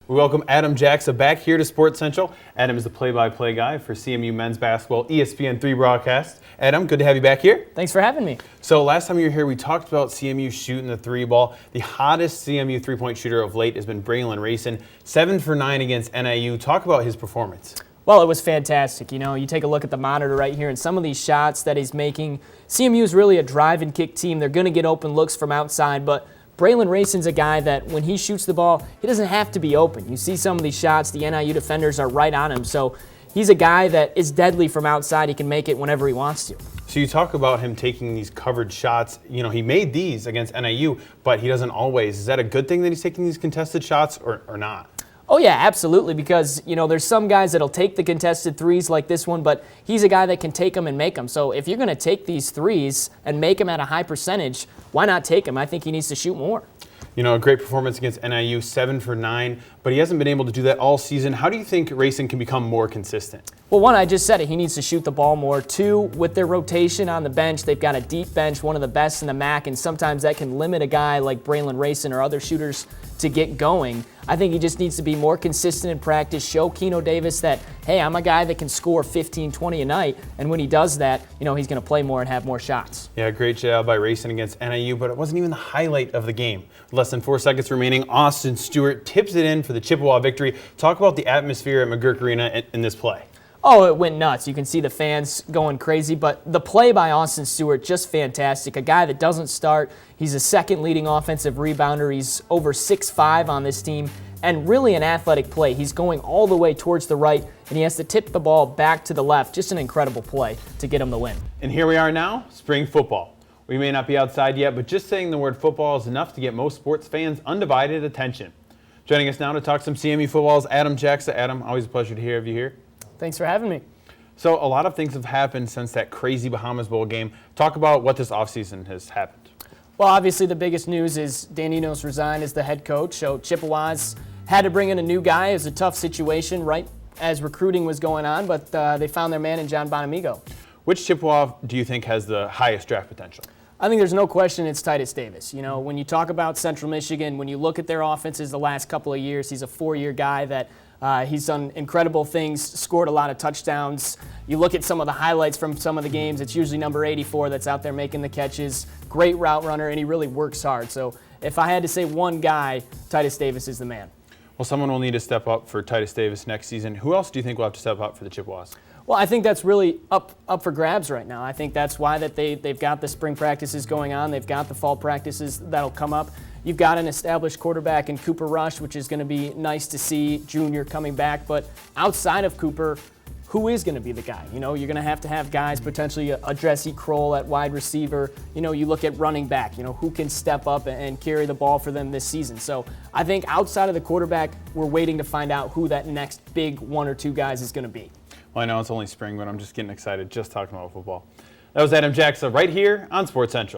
We welcome Adam Jaxa back here to Sports Central. Adam is the play-by-play guy for CMU men's basketball ESPN3 broadcast. Adam, good to have you back here. Thanks for having me. So last time you were here, we talked about CMU shooting the three ball. The hottest CMU three-point shooter of late has been Braylon Racin, 7 for 9 against NIU. Talk about his performance. Well, it was fantastic. You know, you take a look at the monitor right here and some of these shots that he's making. CMU is really a drive and kick team. They're going to get open looks from outside, but Braylon Racin's a guy that when he shoots the ball, he doesn't have to be open. You see some of these shots, the NIU defenders are right on him. So he's a guy that is deadly from outside. He can make it whenever he wants to. So you talk about him taking these covered shots. You know, he made these against NIU, but he doesn't always. Is that a good thing that he's taking these contested shots or not? Oh, yeah, absolutely, because, you know, there's some guys that'll take the contested threes like this one, but he's a guy that can take them and make them. So if you're going to take these threes and make them at a high percentage, why not take them? I think he needs to shoot more. You know, a great performance against NIU, 7 for 9, but he hasn't been able to do that all season. How do you think Racin can become more consistent? Well, one, I just said it. He needs to shoot the ball more. Two, with their rotation on the bench, they've got a deep bench, one of the best in the MAC, and sometimes that can limit a guy like Braylon Racin or other shooters to get going. I think he just needs to be more consistent in practice, show Keno Davis that, hey, I'm a guy that can score 15, 20 a night, and when he does that, you know, he's going to play more and have more shots. Yeah, great job by Racin against NIU, but it wasn't even the highlight of the game. With less than 4 seconds remaining, Austin Stewart tips it in for the Chippewa victory. Talk about the atmosphere at McGuirk Arena in this play. Oh, it went nuts. You can see the fans going crazy, but the play by Austin Stewart, just fantastic. A guy that doesn't start. He's a second leading offensive rebounder. He's over 6'5" on this team, and really an athletic play. He's going all the way towards the right, and he has to tip the ball back to the left. Just an incredible play to get him the win. And here we are now, spring football. We may not be outside yet, but just saying the word football is enough to get most sports fans' undivided attention. Joining us now to talk some CMU football is Adam Jaxa. Adam, always a pleasure to have you here. Thanks for having me. So a lot of things have happened since that crazy Bahamas Bowl game. Talk about what this offseason has happened. Well, obviously the biggest news is Dan Enos resigned as the head coach, so Chippewas had to bring in a new guy. It was a tough situation right as recruiting was going on, but they found their man in John Bonamigo. Which Chippewa do you think has the highest draft potential? I think there's no question it's Titus Davis. You know, when you talk about Central Michigan, when you look at their offenses the last couple of years, he's a 4-year guy that he's done incredible things, scored a lot of touchdowns. You look at some of the highlights from some of the games, it's usually number 84 that's out there making the catches. Great route runner, and he really works hard. So if I had to say one guy, Titus Davis is the man. Well, someone will need to step up for Titus Davis next season. Who else do you think will have to step up for the Chippewas? Well, I think that's really up for grabs right now. I think that's why they've got the spring practices going on. They've got the fall practices that'll come up. You've got an established quarterback in Cooper Rush, which is going to be nice to see, junior coming back. But outside of Cooper, who is going to be the guy? You know, you're going to have guys, potentially a Jesse Kroll at wide receiver. You know, you look at running back, you know, who can step up and carry the ball for them this season. So I think outside of the quarterback, we're waiting to find out who that next big 1 or 2 guys is going to be. Well, I know it's only spring, but I'm just getting excited just talking about football. That was Adam Jaxa right here on Sports Central.